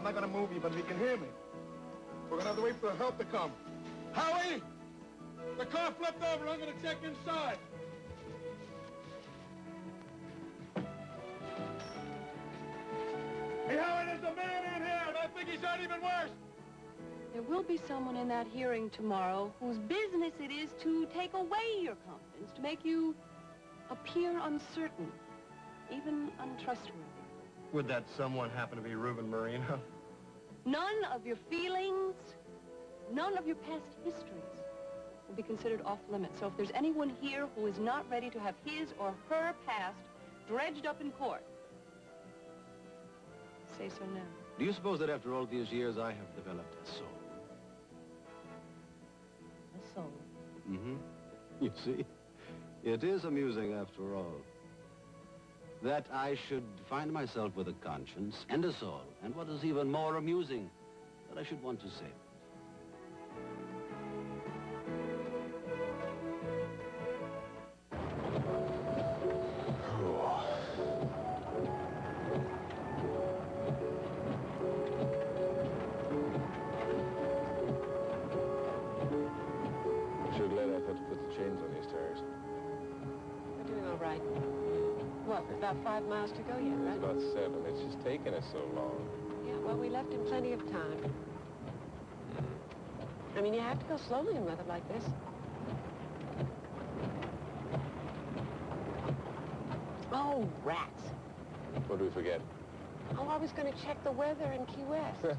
I'm not gonna move you, but he can hear me. We're gonna have to wait for help to come. Howie! The car flipped over. I'm gonna check inside. Hey, Howie, there's a man in here, and I think he's hurt even worse. There will be someone in that hearing tomorrow whose business it is to take away your confidence, to make you appear uncertain, even untrustworthy. Would that someone happen to be Reuben Marino? None of your feelings, none of your past histories will be considered off limits. So if there's anyone here who is not ready to have his or her past dredged up in court, say so now. Do you suppose that after all these years I have developed a soul? A soul? Mm-hmm. You see, it is amusing after all. That I should find myself with a conscience and a soul. And what is even more amusing, that I should want to save it. Sure glad I had to put the chains on these tires. We're doing all right. What, about 5 miles to go yet, right? It's about 7. It's just taking us so long. Yeah, well, we left him plenty of time. I mean, you have to go slowly in weather like this. Oh, rats. What did we forget? Oh, I was going to check the weather in Key West.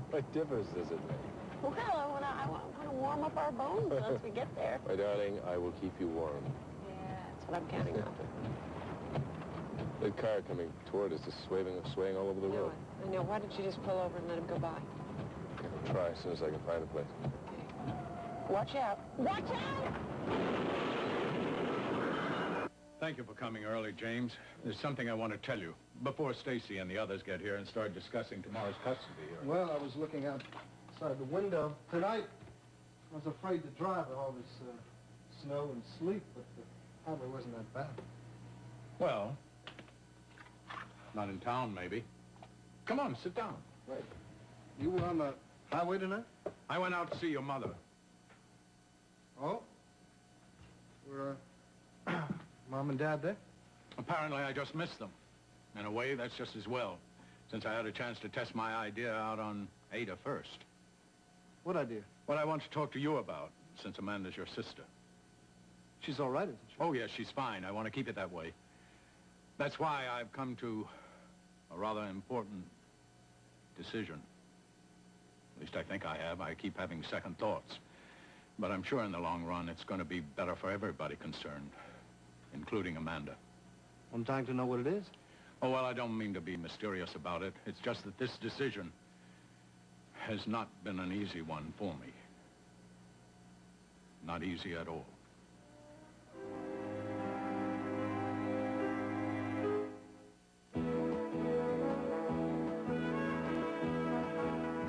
What difference does it make? Well, I want to warm up our bones once we get there. My darling, I will keep you warm. Yeah, that's what I'm counting on. The car coming toward us is swaying all over the road. I know. Why don't you just pull over and let him go by? I'll try as soon as I can find a place. Okay. Watch out. Watch out! Thank you for coming early, James. There's something I want to tell you before Stacy and the others get here and start discussing tomorrow's custody hearing. Well, I was looking outside the window tonight. I was afraid to drive with all this snow and sleet, but the highway wasn't that bad. Well, not in town, maybe. Come on, sit down. Wait. You were on the highway tonight? I went out to see your mother. Oh? Were Mom and Dad there? Apparently, I just missed them. In a way, that's just as well, since I had a chance to test my idea out on Ada first. What idea? What I want to talk to you about, since Amanda's your sister. She's all right, isn't she? Oh, yes, she's fine. I want to keep it that way. That's why I've come to a rather important decision. At least I think I have. I keep having second thoughts. But I'm sure in the long run, it's going to be better for everybody concerned, including Amanda. I'm dying to know what it is. Oh, well, I don't mean to be mysterious about it. It's just that this decision has not been an easy one for me. Not easy at all.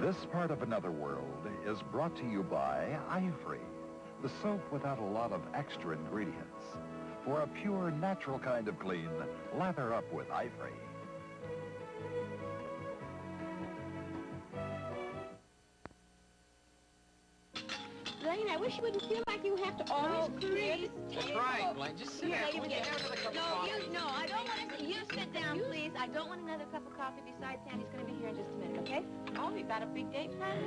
This part of Another World is brought to you by Ivory, the soap without a lot of extra ingredients. For a pure, natural kind of clean, lather up with Ivory. Lane, I wish you wouldn't feel like you have to always clear this table. That's right, Glenn. Just sit down. We'll get another cup of coffee. No, I don't want to. You sit down, please. I don't want another cup of coffee. Besides, Sandy's going to be here in just a minute, okay? Oh, you got a big date planned?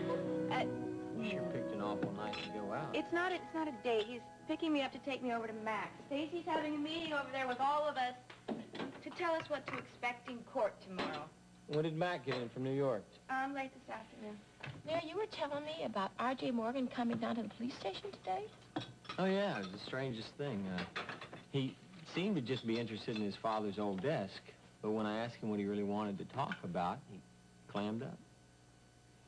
Sure picked an awful night to go out. It's not a date. He's picking me up to take me over to Max. Stacy's having a meeting over there with all of us to tell us what to expect in court tomorrow. When did Mac get in from New York? Late this afternoon. Mary, you were telling me about R.J. Morgan coming down to the police station today? Oh, yeah, it was the strangest thing. He seemed to just be interested in his father's old desk, but when I asked him what he really wanted to talk about, he clammed up.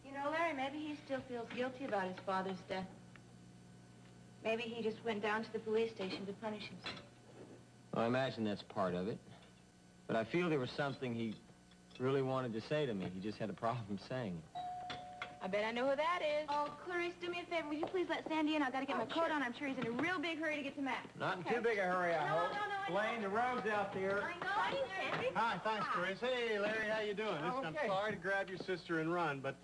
You know, Larry, maybe he still feels guilty about his father's death. Maybe he just went down to the police station to punish himself. Well, I imagine that's part of it. But I feel there was something he really wanted to say to me. He just had a problem saying it. I bet I know who that is. Oh, Clarice, do me a favor. Will you please let Sandy in? I've got to get my coat on. I'm sure he's in a real big hurry to get to Max. Not in too big a hurry, I hope. Blaine, the road's out there. I know. Sandy. Hi, thanks, Clarice. Hey, Larry, how you doing? Listen, okay. I'm sorry to grab your sister and run, but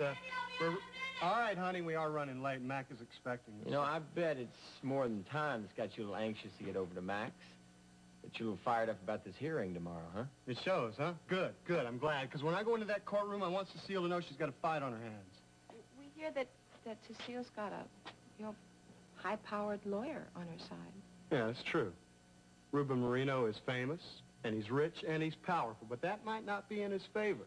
we're... All right, honey, we are running late. Mac is expecting us. You know, I bet it's more than time that's got you a little anxious to get over to Max. That you're a little fired up about this hearing tomorrow, huh? It shows, huh? Good, good. I'm glad, because when I go into that courtroom, I want Cecile to know she's got a fight on her hands. We hear that Cecile's got a, high-powered lawyer on her side. Yeah, that's true. Ruben Marino is famous, and he's rich, and he's powerful, but that might not be in his favor.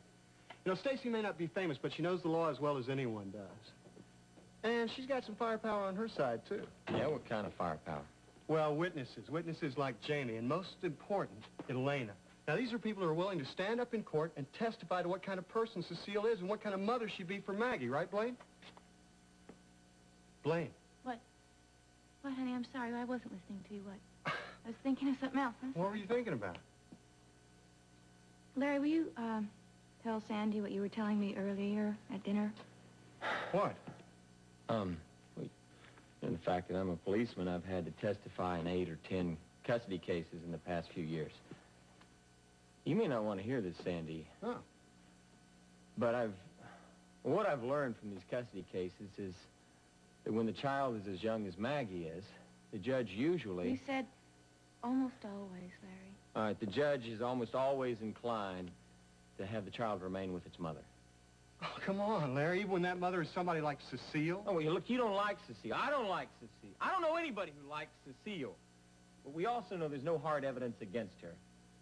You know, Stacy may not be famous, but she knows the law as well as anyone does. And she's got some firepower on her side, too. Yeah, what kind of firepower? Well, witnesses. Witnesses like Jamie, and most important, Elena. Now, these are people who are willing to stand up in court and testify to what kind of person Cecile is and what kind of mother she'd be for Maggie, right, Blaine? Blaine. What, honey? I'm sorry. I wasn't listening to you. What? I was thinking of something else. What were you thinking about? Larry, will you, tell Sandy what you were telling me earlier at dinner? What? In the fact that I'm a policeman, I've had to testify in 8 or 10 custody cases in the past few years. You may not want to hear this, Sandy. Oh. But what I've learned from these custody cases is that when the child is as young as Maggie is, the judge usually... You said almost always, Larry. All right, the judge is almost always inclined to have the child remain with its mother. Oh, come on, Larry. Even when that mother is somebody like Cecile? Oh, well, look, you don't like Cecile. I don't like Cecile. I don't know anybody who likes Cecile. But we also know there's no hard evidence against her,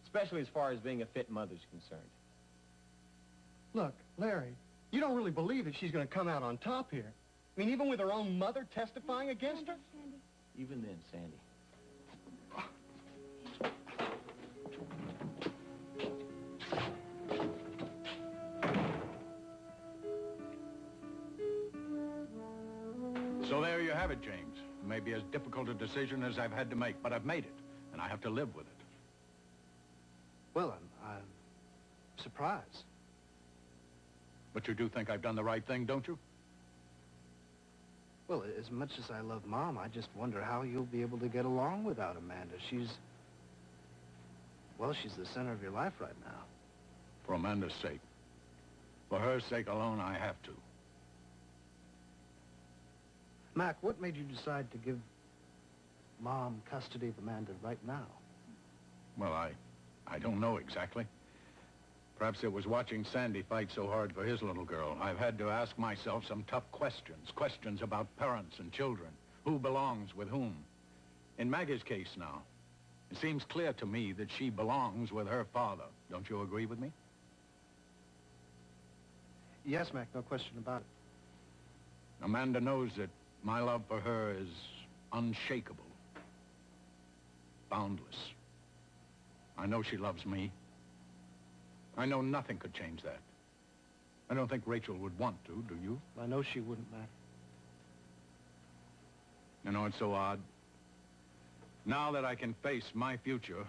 especially as far as being a fit mother's concerned. Look, Larry, you don't really believe that she's going to come out on top here. I mean, even with her own mother testifying against her? Even then, Sandy. So there you have it, James. It may be as difficult a decision as I've had to make, but I've made it, and I have to live with it. Well, I'm surprised. But you do think I've done the right thing, don't you? Well, as much as I love Mom, I just wonder how you'll be able to get along without Amanda. She's the center of your life right now. For Amanda's sake. For her sake alone, I have to. Mac, what made you decide to give Mom custody of Amanda right now? Well, I don't know exactly. Perhaps it was watching Sandy fight so hard for his little girl. I've had to ask myself some tough questions. Questions about parents and children. Who belongs with whom? In Maggie's case now, it seems clear to me that she belongs with her father. Don't you agree with me? Yes, Mac, no question about it. Amanda knows that my love for her is unshakable. Boundless. I know she loves me. I know nothing could change that. I don't think Rachel would want to, do you? I know she wouldn't, Mac. You know, it's so odd. Now that I can face my future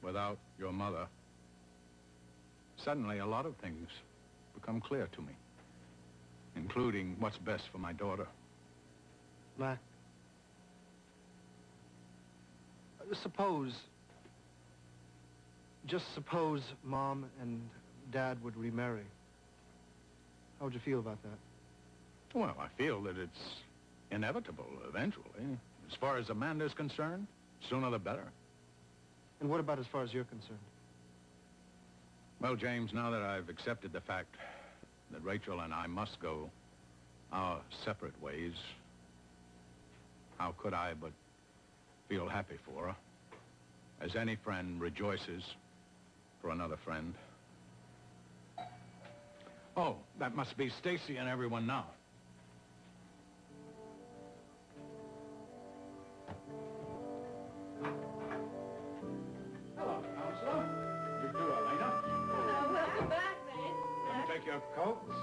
without your mother, suddenly a lot of things become clear to me, including what's best for my daughter. Mac, just suppose Mom and Dad would remarry. How would you feel about that? Well, I feel that it's inevitable eventually. As far as Amanda's concerned, sooner the better. And what about as far as you're concerned? Well, James, now that I've accepted the fact that Rachel and I must go our separate ways, how could I but feel happy for her, as any friend rejoices for another friend? Oh, that must be Stacy and everyone now. Hello, Counselor. You too, Elena. Oh, welcome back, man. Let me take your coats,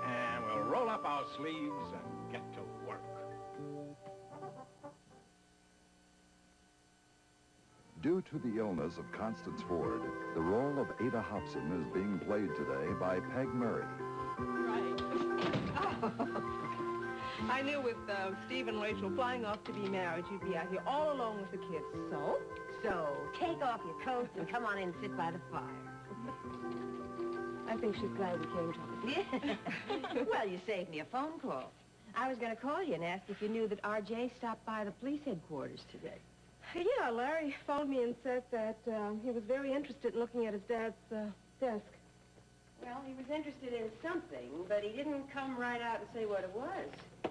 and we'll roll up our sleeves and get to work. Due to the illness of Constance Ford, the role of Ada Hobson is being played today by Peg Murray. Right. I knew with Steve and Rachel flying off to be married, you'd be out here all alone with the kids. So? So, take off your coats and come on in and sit by the fire. I think she's glad we came, Thomas. Yeah. Well, you saved me a phone call. I was going to call you and ask if you knew that R.J. stopped by the police headquarters today. Yeah, Larry phoned me and said that he was very interested in looking at his dad's desk. Well, he was interested in something, but he didn't come right out and say what it was.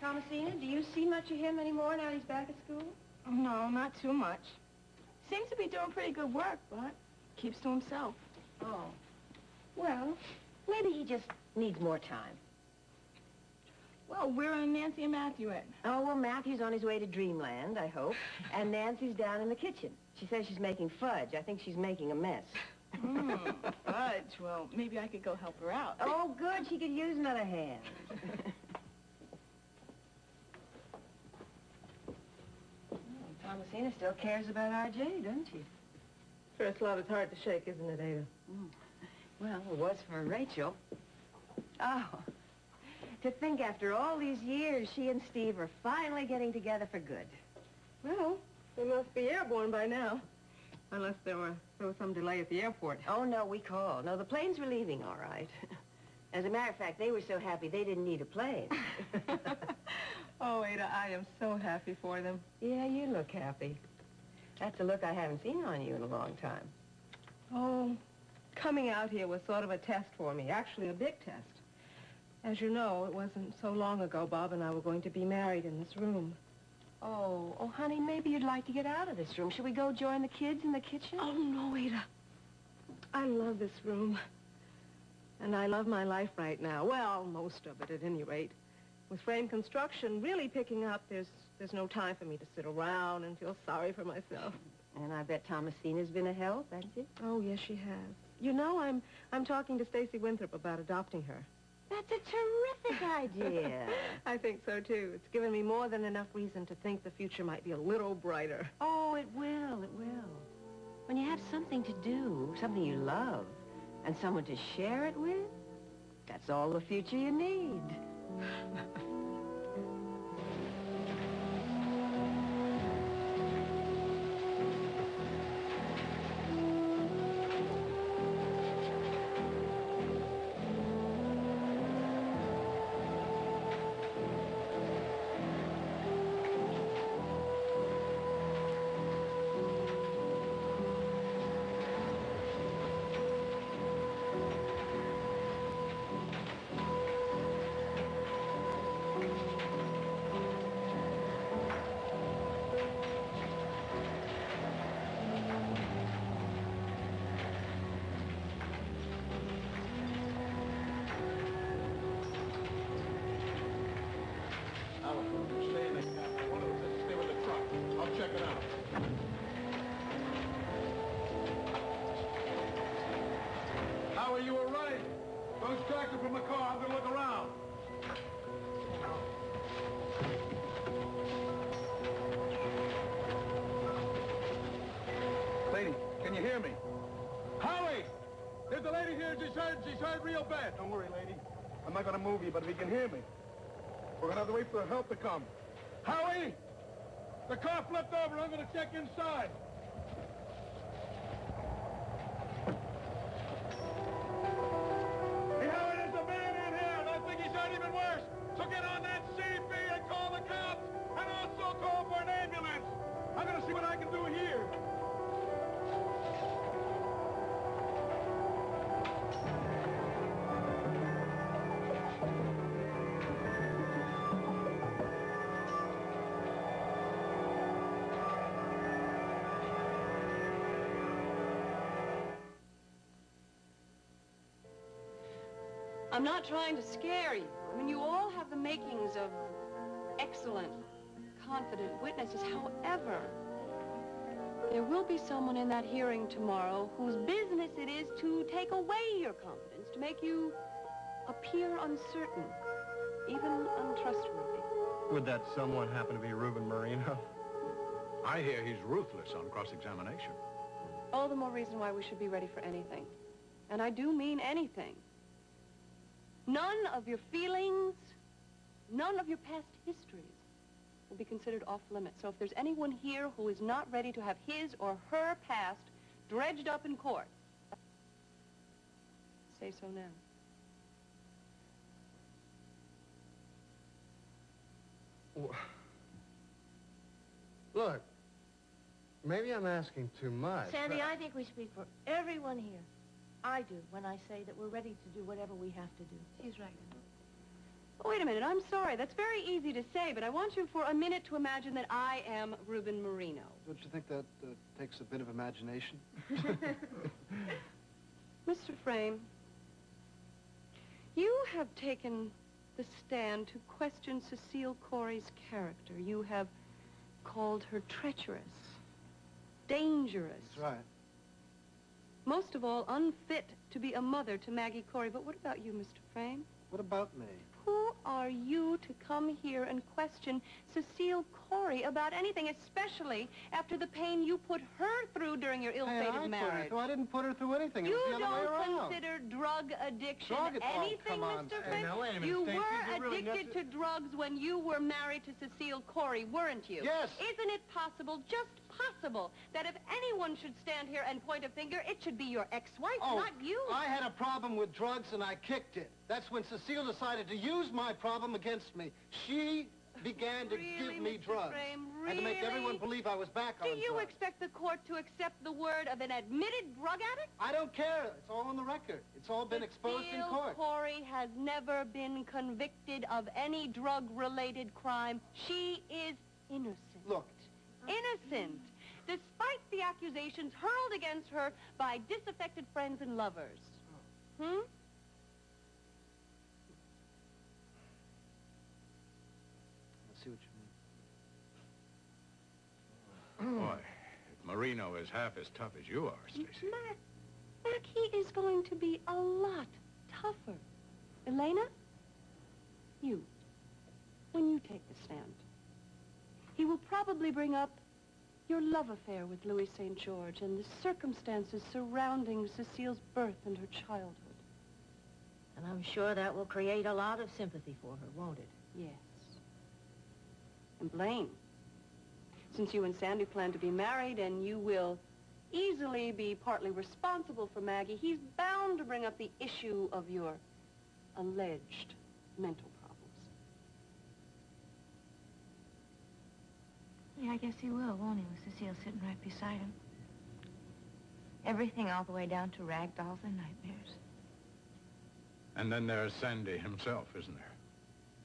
Thomasina, do you see much of him anymore now he's back at school? No, not too much. Seems to be doing pretty good work, but keeps to himself. Oh. Well, maybe he just needs more time. Well, where are Nancy and Matthew at? Oh, well, Matthew's on his way to Dreamland, I hope. And Nancy's down in the kitchen. She says she's making fudge. I think she's making a mess. Fudge. Well, maybe I could go help her out. Oh, good. She could use another hand. Thomasina still cares about R.J., doesn't she? First love is hard to shake, isn't it, Ada? Well, it was for Rachel. Oh, to think after all these years, she and Steve are finally getting together for good. Well, they must be airborne by now. Unless there was some delay at the airport. Oh, no, we called. No, the planes were leaving all right. As a matter of fact, they were so happy they didn't need a plane. Oh, Ada, I am so happy for them. Yeah, you look happy. That's a look I haven't seen on you in a long time. Oh, coming out here was sort of a test for me. Actually, a big test. As you know, it wasn't so long ago Bob and I were going to be married in this room. Oh, honey, maybe you'd like to get out of this room. Should we go join the kids in the kitchen? Oh, no, Ada. I love this room. And I love my life right now. Well, most of it, at any rate. With frame construction really picking up, there's no time for me to sit around and feel sorry for myself. And I bet Thomasina's been a help, hasn't she? Oh, yes, she has. You know, I'm talking to Stacy Winthrop about adopting her. That's a terrific idea. I think so, too. It's given me more than enough reason to think the future might be a little brighter. Oh, it will, it will. When you have something to do, something you love, and someone to share it with, that's all the future you need. Howard, you were right. Don't distract her from the car. I'm going to look around. Lady, can you hear me? Howie! There's a lady here. She's hurt real bad. Don't worry, lady. I'm not going to move you, but if you can hear me, we're going to have to wait for help to come. Howie! The car flipped over. I'm going to check inside. Hey, Howie, there's a man in here, and I think he's hurt even worse. So get on that CB and call the cops, and also call for an ambulance. I'm going to see what I can do here. I'm not trying to scare you. I mean, you all have the makings of excellent, confident witnesses. However, there will be someone in that hearing tomorrow whose business it is to take away your confidence, to make you appear uncertain, even untrustworthy. Would that someone happen to be Ruben Marino? I hear he's ruthless on cross-examination. All the more reason why we should be ready for anything. And I do mean anything. None of your feelings, none of your past histories will be considered off limits. So if there's anyone here who is not ready to have his or her past dredged up in court, say so now. Look, maybe I'm asking too much. Sandy, but- I think we speak for everyone here. I do when I say that we're ready to do whatever we have to do. She's right. Oh, wait a minute, I'm sorry. That's very easy to say, but I want you for a minute to imagine that I am Reuben Marino. Don't you think that takes a bit of imagination? Mr. Frame, you have taken the stand to question Cecile Corey's character. You have called her treacherous, dangerous. That's right. Most of all, unfit to be a mother to Maggie Corey. But what about you, Mr. Frame? What about me? Who are you to come here and question Cecile Corey about anything, especially after the pain you put her through during your ill-fated marriage? I didn't put her through anything. It You was the other way don't around. consider drug addiction Drug anything, come on, Mr. Stacey. Frame? Now, wait a minute, You Stacey, were you really addicted to drugs when you were married to Cecile Corey, weren't you? Yes. Isn't it possible, just possible, that if anyone should stand here and point a finger, it should be your ex-wife, not you? I had a problem with drugs and I kicked it. That's when Cecile decided to use my problem against me. She began to Really, give me Mr. drugs. Frame, And to make really? everyone believe I was back on Do you drugs. expect the court to accept the word of an admitted drug addict? I don't care. It's all on the record. It's all been exposed in Cecile court. Corey has never been convicted of any drug-related crime. She is innocent. Look. Innocent, despite the accusations hurled against her by disaffected friends and lovers. Hmm? I see what you mean. Boy, if Marino is half as tough as you are, Stacey. Mac, he is going to be a lot tougher. Elena, when you take the stand, he will probably bring up your love affair with Louis St. George and the circumstances surrounding Cecile's birth and her childhood. And I'm sure that will create a lot of sympathy for her, won't it? Yes. And blame. Since you and Sandy plan to be married and you will easily be partly responsible for Maggie, he's bound to bring up the issue of your alleged mental problems. Yeah, I guess he will, won't he, with Cecile sitting right beside him? Everything all the way down to rag dolls and nightmares. And then there's Sandy himself, isn't there?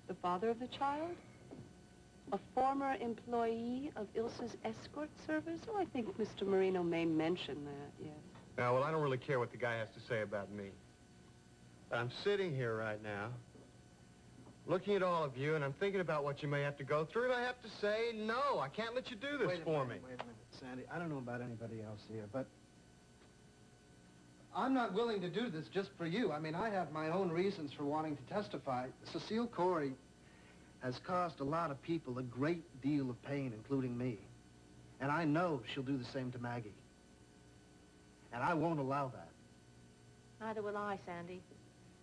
The father of the child? A former employee of Ilsa's escort service? Oh, I think Mr. Marino may mention that, yes. Now, well, I don't really care what the guy has to say about me. But I'm sitting here right now, looking at all of you, and I'm thinking about what you may have to go through, and I have to say, no, I can't let you do this for me. Wait a minute, Sandy. I don't know about anybody else here, but I'm not willing to do this just for you. I mean, I have my own reasons for wanting to testify. Cecile Corey has caused a lot of people a great deal of pain, including me. And I know she'll do the same to Maggie. And I won't allow that. Neither will I, Sandy.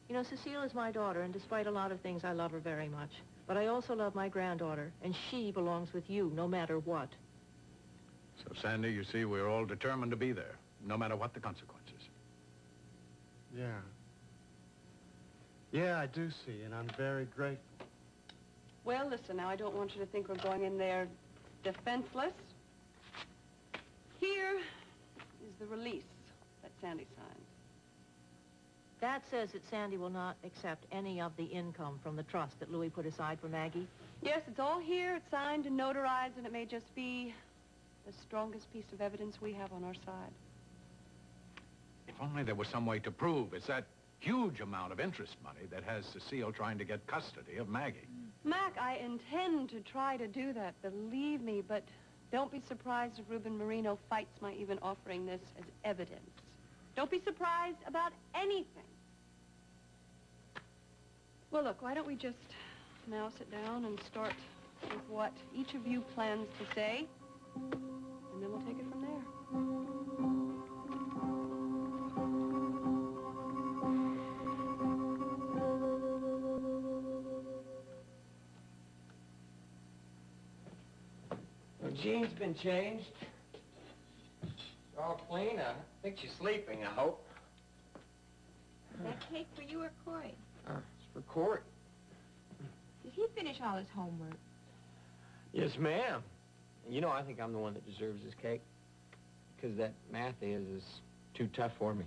You know, Cecile is my daughter, and despite a lot of things, I love her very much. But I also love my granddaughter, and she belongs with you, no matter what. So, Sandy, you see, we're all determined to be there, no matter what the consequences. Yeah. Yeah, I do see, and I'm very grateful. Well, listen, now, I don't want you to think we're going in there defenseless. Here is the release that Sandy signed. That says that Sandy will not accept any of the income from the trust that Louis put aside for Maggie. Yes, it's all here. It's signed and notarized, and it may just be the strongest piece of evidence we have on our side. If only there was some way to prove it's that huge amount of interest money that has Cecile trying to get custody of Maggie. Mac, I intend to try to do that, believe me, but don't be surprised if Reuben Marino fights my even offering this as evidence. Don't be surprised about anything. Well, look, why don't we just now sit down and start with what each of you plans to say, and then we'll take it from there. Jean's been changed. All clean. I think she's sleeping, I hope. Is that cake for you or Corey? It's for Court. Did he finish all his homework? Yes, ma'am. You know, I think I'm the one that deserves this cake. Because that math is too tough for me.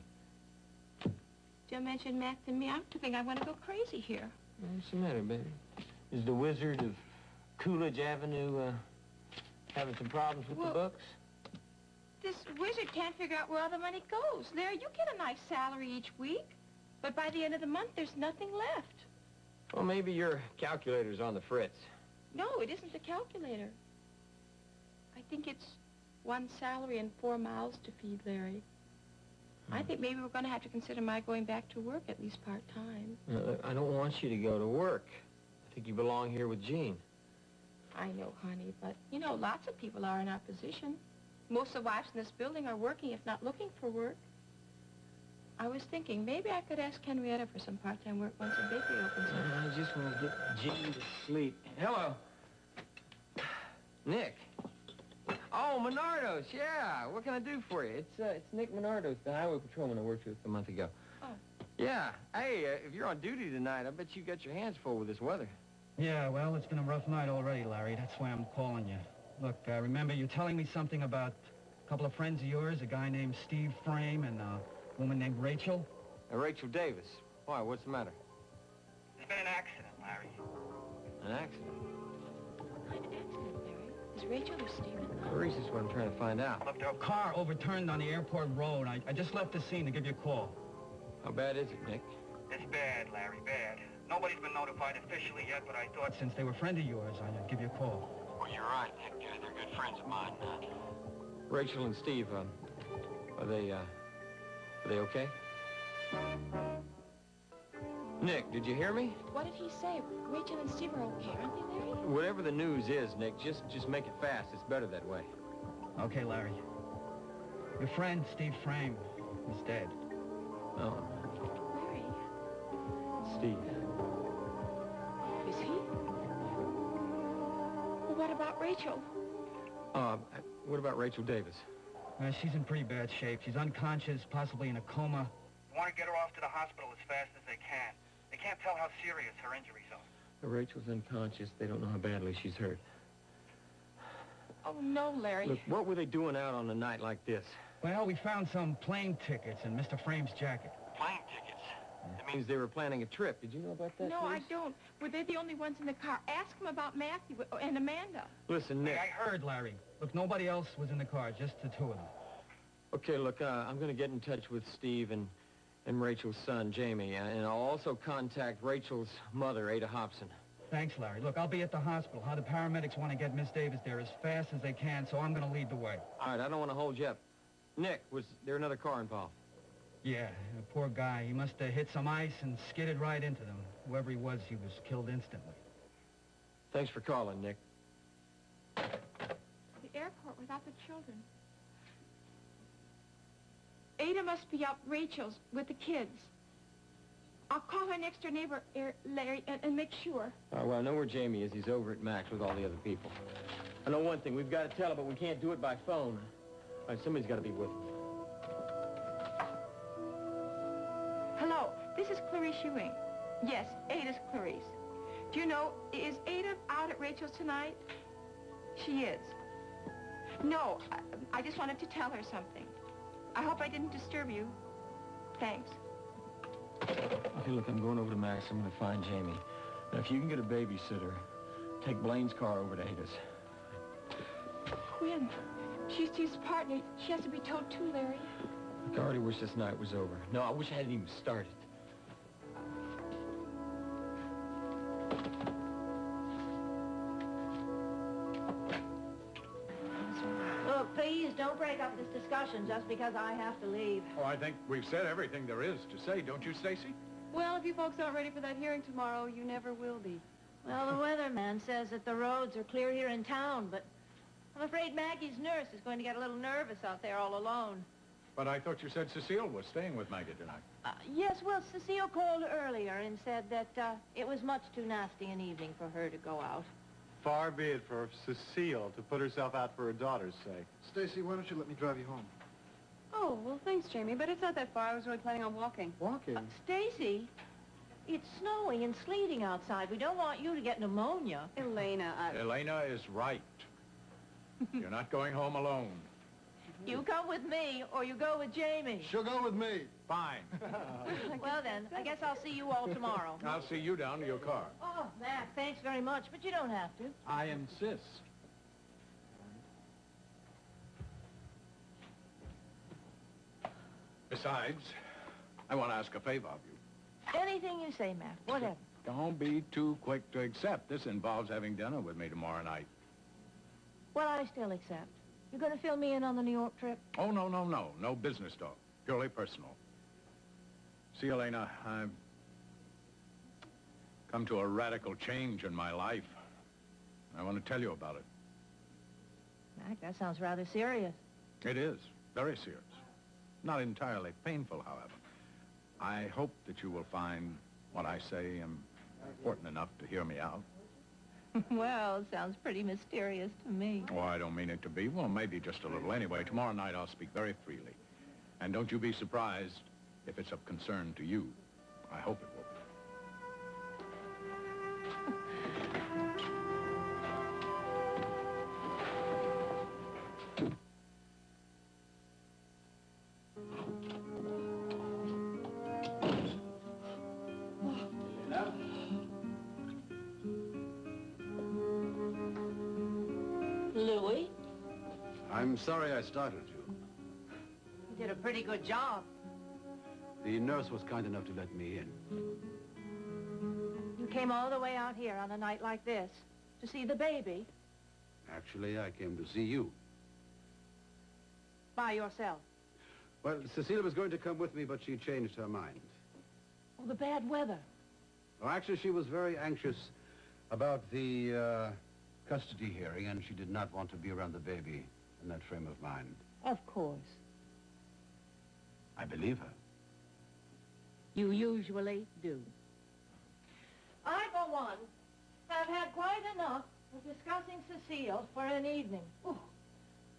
Don't mention math to me. I'm think I'm going to go crazy here. What's the matter, baby? Is the Wizard of Coolidge Avenue having some problems with the books? This wizard can't figure out where all the money goes. Larry, you get a nice salary each week, but by the end of the month, there's nothing left. Well, maybe your calculator's on the fritz. No, it isn't the calculator. I think it's 1 salary and 4 mouths to feed, Larry. I think maybe we're going to have to consider my going back to work, at least part-time. I don't want you to go to work. I think you belong here with Jean. I know, honey, but, you know, lots of people are in our position. Most of the wives in this building are working, if not looking for work. I was thinking maybe I could ask Henrietta for some part-time work once the bakery opens up. I just want to get Jean to sleep. Hello. Nick. Oh, Menardo's, yeah. What can I do for you? It's Nick Menardo's, the highway patrolman I worked with a month ago. Oh. Yeah. Hey, if you're on duty tonight, I bet you got your hands full with this weather. Yeah, well, it's been a rough night already, Larry. That's why I'm calling you. Look, remember you telling me something about a couple of friends of yours, a guy named Steve Frame and a woman named Rachel? Rachel Davis. Why, what's the matter? There's been an accident, Larry. An accident? What kind of accident, Larry? Is Rachel or Steve in the Maurice is what I'm trying to find out. Look, A car overturned on the airport road. I just left the scene to give you a call. How bad is it, Nick? it's bad, Larry, bad. Nobody's been notified officially yet, but I thought... Since they were a friend of yours, I'd give you a call. Well, you're right, Nick. They're good friends of mine. Rachel and Steve, are they okay? Nick, did you hear me? What did he say? Rachel and Steve are okay, aren't they, Larry? Whatever the news is, Nick, just make it fast. It's better that way. Okay, Larry. Your friend, Steve Frame, is dead. Oh. Larry. Steve. Is he? Well, what about Rachel? What about Rachel Davis? She's in pretty bad shape. She's unconscious, possibly in a coma. I want to get her off to the hospital as fast as they can. They can't tell how serious her injuries are. Rachel's unconscious. They don't know how badly she's hurt. Oh, no, Larry. Look, what were they doing out on a night like this? Well, we found some plane tickets in Mr. Frame's jacket. Plane tickets? That means they were planning a trip. Did you know about that, No, I please? don't. Were they the only ones in the car? Ask them about Matthew and Amanda. Listen, Nick. I heard, Larry. Look, nobody else was in the car, just the two of them. Okay, look, I'm going to get in touch with Steve and Rachel's son, Jamie, and I'll also contact Rachel's mother, Ada Hobson. Thanks, Larry. Look, I'll be at the hospital. How the paramedics want to get Miss Davis there as fast as they can, so I'm going to lead the way. All right, I don't want to hold you up. Nick, was there another car involved? Yeah, the poor guy. He must have hit some ice and skidded right into them. Whoever he was killed instantly. Thanks for calling, Nick. The airport without the children. Ada must be up Rachel's with the kids. I'll call her next door neighbor, Larry, and make sure. All right, well, I know where Jamie is. He's over at Max with all the other people. I know one thing. We've got to tell her, but we can't do it by phone. All right, somebody's got to be with him. Hello, this is Clarice Ewing. Yes, Ada's Clarice. Do you know, is Ada out at Rachel's tonight? She is. No, I just wanted to tell her something. I hope I didn't disturb you. Thanks. Okay, look, I'm going over to Max. I'm going to find Jamie. Now, if you can get a babysitter, take Blaine's car over to Ada's. Quinn, she's Steve's partner. She has to be told too, Larry. Look, I already wish this night was over. No, I wish I hadn't even started. Look, please, don't break up this discussion just because I have to leave. Oh, I think we've said everything there is to say, don't you, Stacy? Well, if you folks aren't ready for that hearing tomorrow, you never will be. Well, the weatherman says that the roads are clear here in town, but I'm afraid Maggie's nurse is going to get a little nervous out there all alone. But I thought you said Cecile was staying with Maggie tonight. Yes, well, Cecile called earlier and said that it was much too nasty an evening for her to go out. Far be it for Cecile to put herself out for her daughter's sake. Stacy, why don't you let me drive you home? Oh, well, thanks, Jamie, but it's not that far. I was really planning on walking. Walking? Stacy, it's snowing and sleeting outside. We don't want you to get pneumonia. Elena, Elena is right. You're not going home alone. You come with me, or you go with Jamie. She'll go with me. Fine. Well, then, I guess I'll see you all tomorrow. I'll see you down to your car. Oh, Mac, thanks very much, but you don't have to. I insist. Besides, I want to ask a favor of you. Anything you say, Mac, whatever. Don't be too quick to accept. This involves having dinner with me tomorrow night. Well, I still accept. You going to fill me in on the New York trip? Oh, no, no, no. No business talk. Purely personal. See, Elena, I've come to a radical change in my life. I want to tell you about it. Mac, that sounds rather serious. It is. Very serious. Not entirely painful, however. I hope that you will find what I say important enough to hear me out. Well, it sounds pretty mysterious to me. Oh, I don't mean it to be. Well, maybe just a little. Anyway, tomorrow night I'll speak very freely. And don't you be surprised if it's of concern to you. I hope it will be. Louis? I'm sorry I startled you. You did a pretty good job. The nurse was kind enough to let me in. You came all the way out here on a night like this to see the baby Actually, I came to see you. by yourself. Well, Cecile was going to come with me, but she changed her mind. Oh, the bad weather. Well, actually, she was very anxious about the custody hearing, and she did not want to be around the baby in that frame of mind. Of course. I believe her. You usually do. I, for one, have had quite enough of discussing Cecile for an evening. Ooh,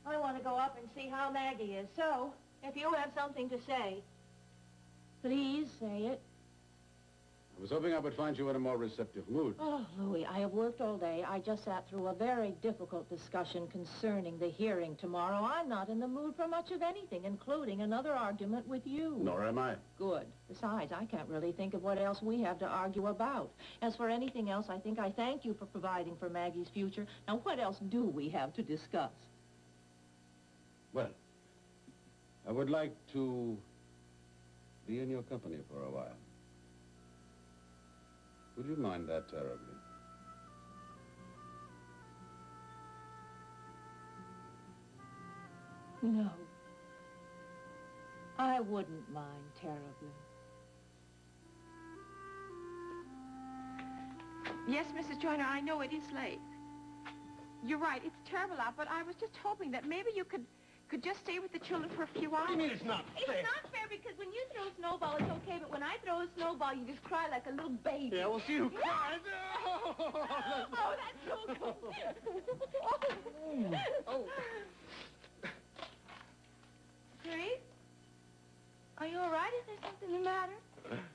I want to go up and see how Maggie is. So, if you have something to say, please say it. I was hoping I would find you in a more receptive mood. Oh, Louis, I have worked all day. I just sat through a very difficult discussion concerning the hearing tomorrow. I'm not in the mood for much of anything, including another argument with you. Nor am I. Good. Besides, I can't really think of what else we have to argue about. As for anything else, I think I thank you for providing for Maggie's future. Now, what else do we have to discuss? Well, I would like to be in your company for a while. Would you mind that terribly? No. I wouldn't mind terribly. Yes, Mrs. Joyner, I know it is late. You're right, it's terrible out, but I was just hoping that maybe you could just stay with the children for a few hours. What do you mean it's not fair? It's not fair because when you throw a snowball, it's okay, but when I throw a snowball, you just cry like a little baby. Yeah, we'll see who cries. Oh, that's so cool. Oh. Grace? Are you all right? Is there something the matter?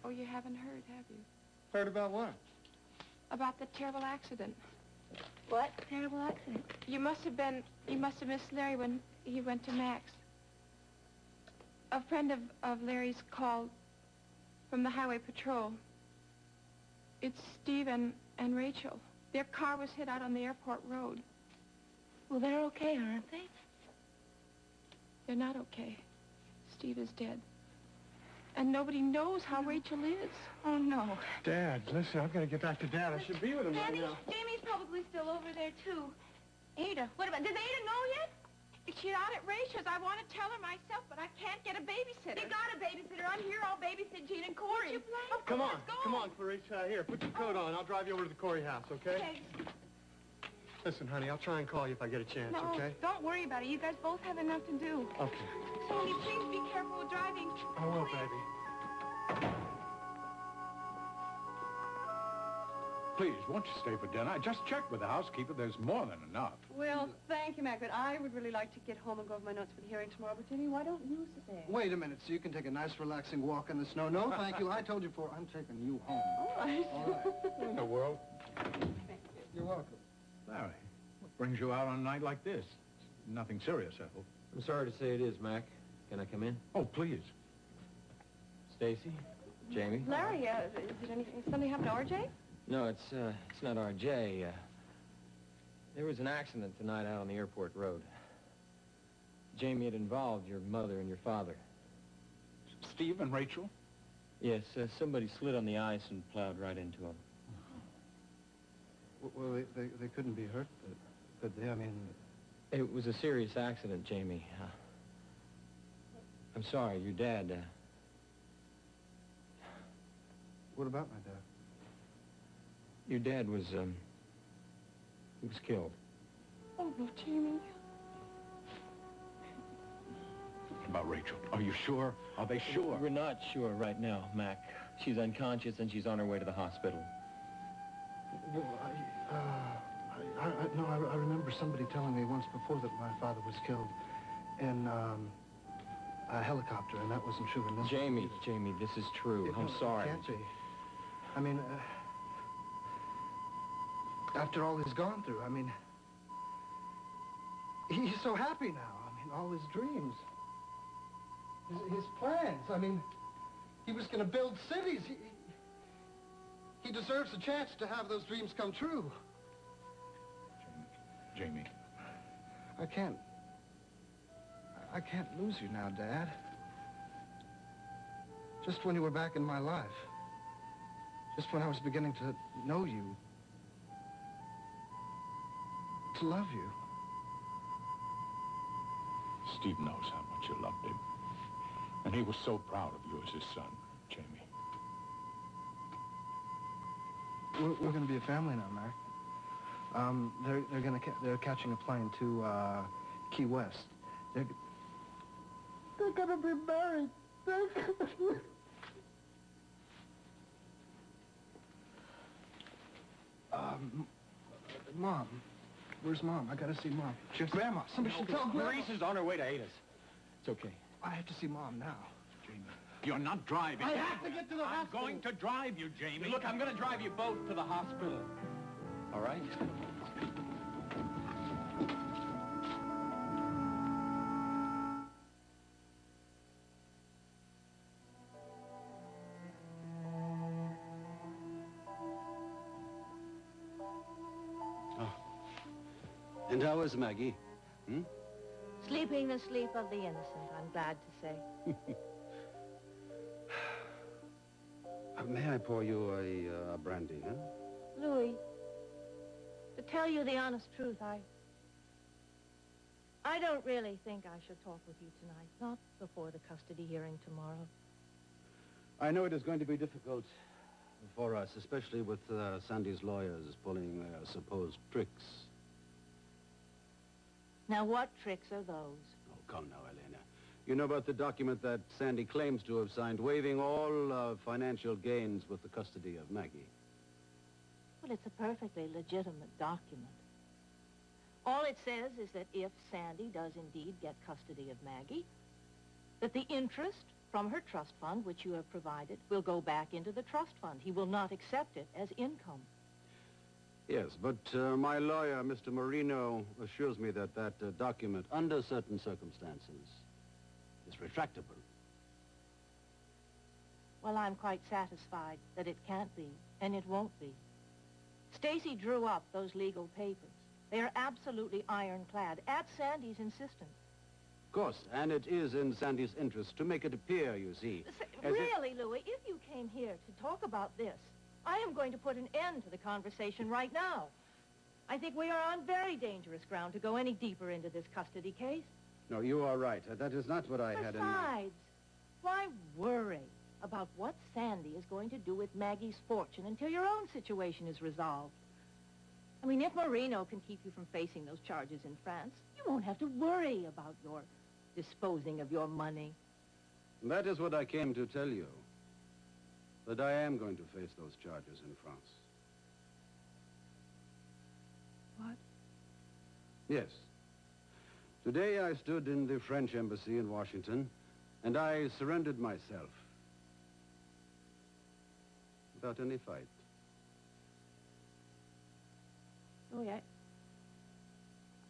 Oh, you haven't heard, have you? Heard about what? About the terrible accident. What terrible accident? You must have missed Larry when he went to Max. A friend of Larry's called from the highway patrol. It's Steve and Rachel. Their car was hit out on the airport road. Well, they're okay, aren't they? They're not okay. Steve is dead. And nobody knows how Rachel is. Oh, no. Dad, listen, I've got to get back to Dad. I should be with him right Daddy, now. Jamie's probably still over there, too. Ada. What about, does Ada know yet? She's out at Rachel's. I want to tell her myself, but I can't get a babysitter. You got a babysitter. I'm here. I'll babysit Gene and Corey. Come on, Clarice. Here, put your coat on. I'll drive you over to the Corey house, okay? Okay. Listen, honey, I'll try and call you if I get a chance, No, okay? don't worry about it. You guys both have enough to do. Okay. Tony, please be careful with driving. I will, Please. baby. Please, won't you stay for dinner? I just checked with the housekeeper. There's more than enough. Well, thank you, Mac, but I would really like to get home and go over my notes for the hearing tomorrow. But, Jimmy, why don't you stay? Wait a minute, so you can take a nice, relaxing walk in the snow. No, thank you. I told you before, I'm taking you home. All right. All right. What in the world? You're welcome. Larry, what brings you out on a night like this? Nothing serious, I hope. I'm sorry to say it is, Mac. Can I come in? Oh, please. Stacy? Jamie? Larry, is it anything? Something happened to RJ? No, it's not RJ. There was an accident tonight out on the airport road. Jamie, it involved your mother and your father. Steve and Rachel? Yes, somebody slid on the ice and plowed right into them. Well, they couldn't be hurt, could they? I mean... It was a serious accident, Jamie. I'm sorry, your dad... What about my dad? Your dad was, he was killed. Oh, no, Jamie. What about Rachel? Are you sure? Are they sure? We're not sure right now, Mac. She's unconscious and she's on her way to the hospital. Well, I remember somebody telling me once before that my father was killed in, a helicopter, and that wasn't true. And this Jamie, this is true. I'm sorry. It can't be. I mean, after all he's gone through, I mean, he's so happy now. I mean, all his dreams, his plans. I mean, he was going to build cities. He deserves a chance to have those dreams come true. Jamie. I can't lose you now, Dad. Just when you were back in my life. Just when I was beginning to know you. To love you. Steve knows how much you loved him. And he was so proud of you as his son, Jamie. We're going to be a family now, Mac. They're catching a plane to Key West. They're gonna be married. Mom. Where's Mom? I gotta see Mom. Grandma, somebody should tell Grandma. Maurice is on her way to Ada's. It's okay. I have to see Mom now. Jamie, you're not driving. I have to get to the hospital. I'm going to drive you, Jamie. Look, I'm going to drive you both to the hospital. All right? And how is Maggie? Hmm? Sleeping the sleep of the innocent, I'm glad to say. May I pour you a brandy, huh? Louis, to tell you the honest truth, I don't really think I should talk with you tonight, not before the custody hearing tomorrow. I know it is going to be difficult for us, especially with Sandy's lawyers pulling their supposed tricks. Now, what tricks are those? Oh, come now, Elena. You know about the document that Sandy claims to have signed, waiving all financial gains with the custody of Maggie. Well, it's a perfectly legitimate document. All it says is that if Sandy does indeed get custody of Maggie, that the interest from her trust fund, which you have provided, will go back into the trust fund. He will not accept it as income. Yes, but my lawyer, Mr. Marino, assures me that that document, under certain circumstances, is retractable. Well, I'm quite satisfied that it can't be, and it won't be. Stacy drew up those legal papers. They are absolutely ironclad, at Sandy's insistence. Of course, and it is in Sandy's interest to make it appear, you see. Really, Louis, if you came here to talk about this, I am going to put an end to the conversation right now. I think we are on very dangerous ground to go any deeper into this custody case. No, you are right. That is not what I had in mind. Besides, why worry about what Sandy is going to do with Maggie's fortune until your own situation is resolved? I mean, if Marino can keep you from facing those charges in France, you won't have to worry about your disposing of your money. That is what I came to tell you. That I am going to face those charges in France. Yes. Today I stood in the French embassy in Washington, and I surrendered myself. Without any fight. Louis,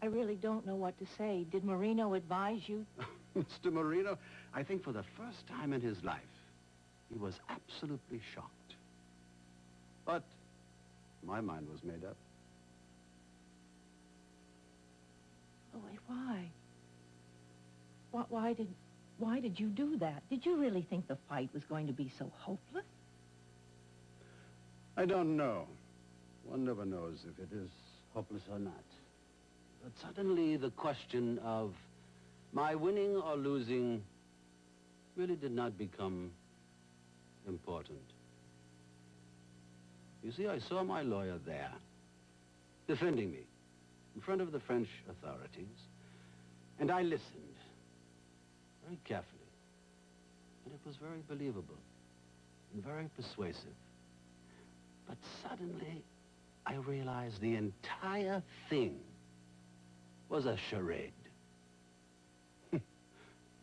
I really don't know what to say. Did Marino advise you? Mr. Marino, I think for the first time in his life, he was absolutely shocked. But my mind was made up. Louis, why? Why did you do that? Did you really think the fight was going to be so hopeless? I don't know. One never knows if it is hopeless or not. But suddenly the question of my winning or losing really did not become important. You see, I saw my lawyer there, defending me in front of the French authorities, and I listened very carefully. And it was very believable and very persuasive. But suddenly, I realized the entire thing was a charade.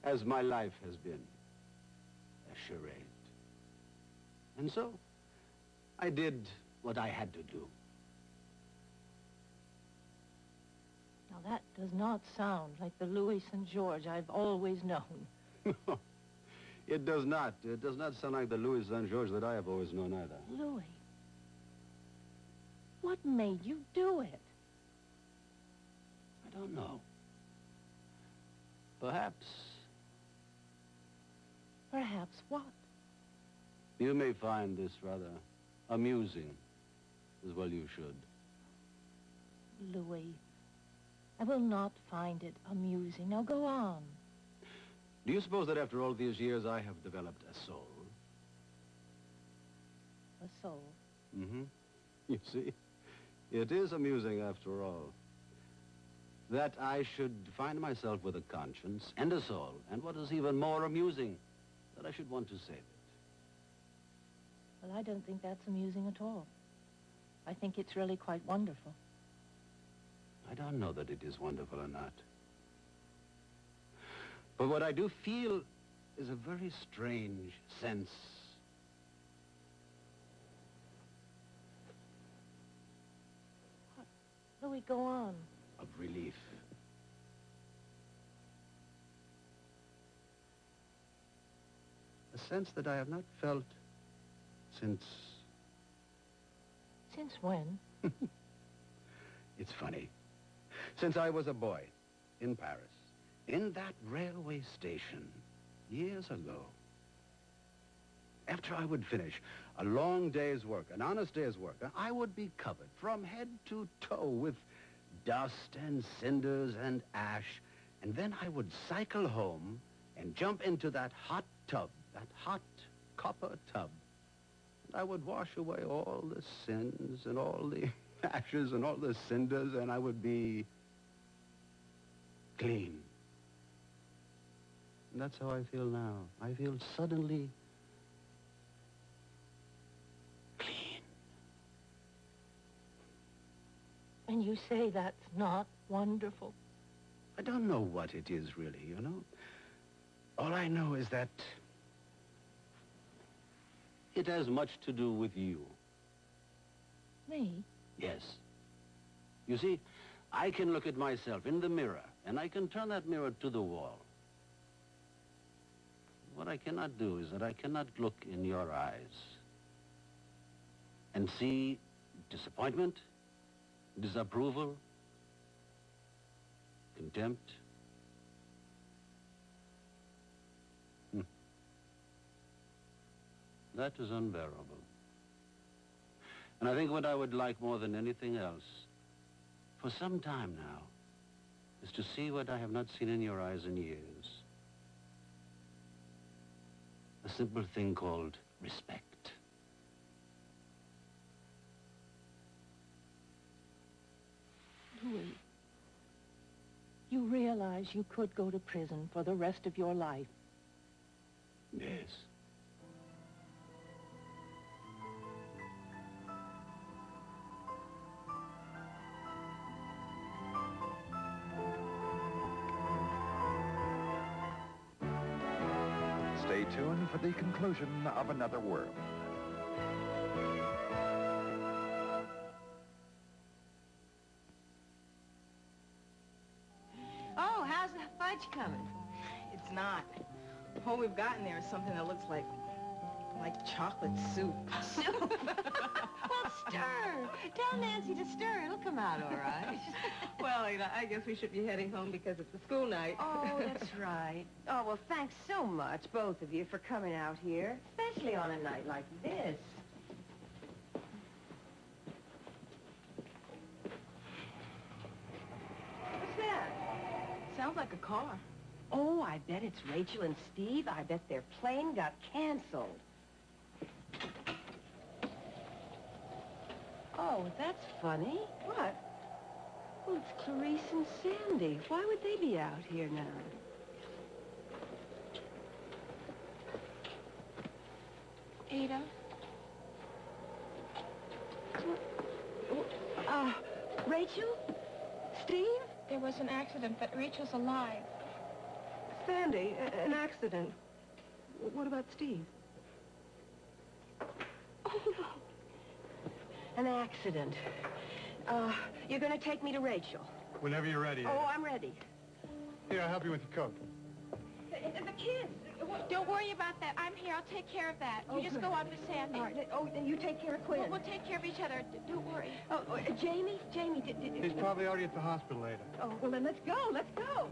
As my life has been, a charade. And so, I did what I had to do. Now, that does not sound like the Louis St. George I've always known. It does not. It does not sound like the Louis St. George that I have always known either. Louis, what made you do it? I don't know. Perhaps what? You may find this rather amusing, as well you should. Louis, I will not find it amusing. Now go on. Do you suppose that after all these years I have developed a soul? A soul? Mm-hmm. You see, it is amusing after all. That I should find myself with a conscience and a soul, and what is even more amusing, that I should want to save it. Well, I don't think that's amusing at all. I think it's really quite wonderful. I don't know that it is wonderful or not. But what I do feel is a very strange sense Louis, go on. of relief. A sense that I have not felt since... Since when? It's funny. Since I was a boy in Paris, in that railway station, years ago. After I would finish a long day's work, an honest day's work, I would be covered from head to toe with dust and cinders and ash, and then I would cycle home and jump into that hot tub, that hot copper tub. And I would wash away all the sins and all the ashes and all the cinders, and I would be clean. And that's how I feel now. I feel suddenly clean. And you say that's not wonderful? I don't know what it is really, you know. All I know is that it has much to do with you. Me? Yes. You see, I can look at myself in the mirror, and I can turn that mirror to the wall. What I cannot do is that I cannot look in your eyes and see disappointment, disapproval, contempt. That is unbearable. And I think what I would like more than anything else, for some time now, is to see what I have not seen in your eyes in years. A simple thing called respect. Louis, you realize you could go to prison for the rest of your life. Yes. Stay tuned for the conclusion of Another World. Oh, how's the fudge coming? It's not. All we've got in there is something that looks like chocolate soup. Soup? Well, stir. Tell Nancy to stir. It'll come out all right. Well, I guess we should be heading home because it's a school night. Oh, that's right. Oh, well, thanks so much, both of you, for coming out here, especially on a night like this. What's that? Sounds like a car. Oh, I bet it's Rachel and Steve. I bet their plane got canceled. Oh, that's funny. What? Well, it's Clarice and Sandy. Why would they be out here now? Ada? Rachel? Steve? There was an accident, but Rachel's alive. Sandy, an accident. What about Steve? Oh, no. An accident. You're going to take me to Rachel. Whenever you're ready. Oh, I'm ready. Here, I'll help you with your coat. The kids. Don't worry about that. I'm here. I'll take care of that. You just go on with Sandy. All right. Oh, then you take care of Quinn. We'll take care of each other. Don't worry. Oh, Jamie? Jamie, He's probably already at the hospital, Ada. Oh, well, then let's go. Let's go.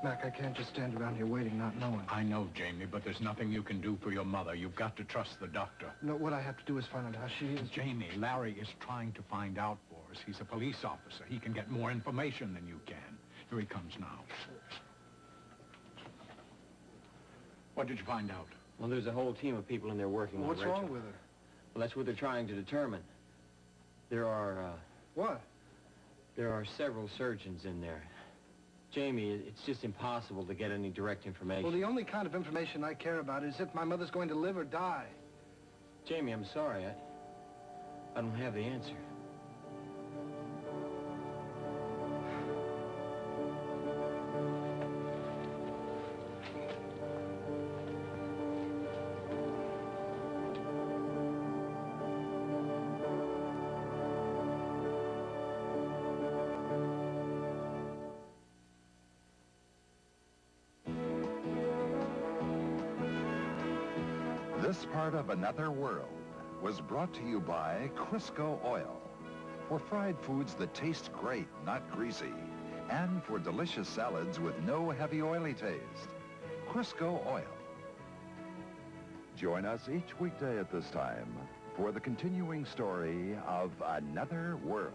Mac, I can't just stand around here waiting, not knowing. I know, Jamie, but there's nothing you can do for your mother. You've got to trust the doctor. No, what I have to do is find out how she is. Jamie, Larry is trying to find out for us. He's a police officer. He can get more information than you can. Here he comes now. What did you find out? Well, there's a whole team of people in there working on What's Rachel. wrong with her? Well, that's what they're trying to determine. There are, What? There are several surgeons in there. Jamie, it's just impossible to get any direct information. Well, the only kind of information I care about is if my mother's going to live or die. Jamie, I'm sorry. I don't have the answer. This part of Another World was brought to you by Crisco Oil. For fried foods that taste great, not greasy. And for delicious salads with no heavy oily taste. Crisco Oil. Join us each weekday at this time for the continuing story of Another World.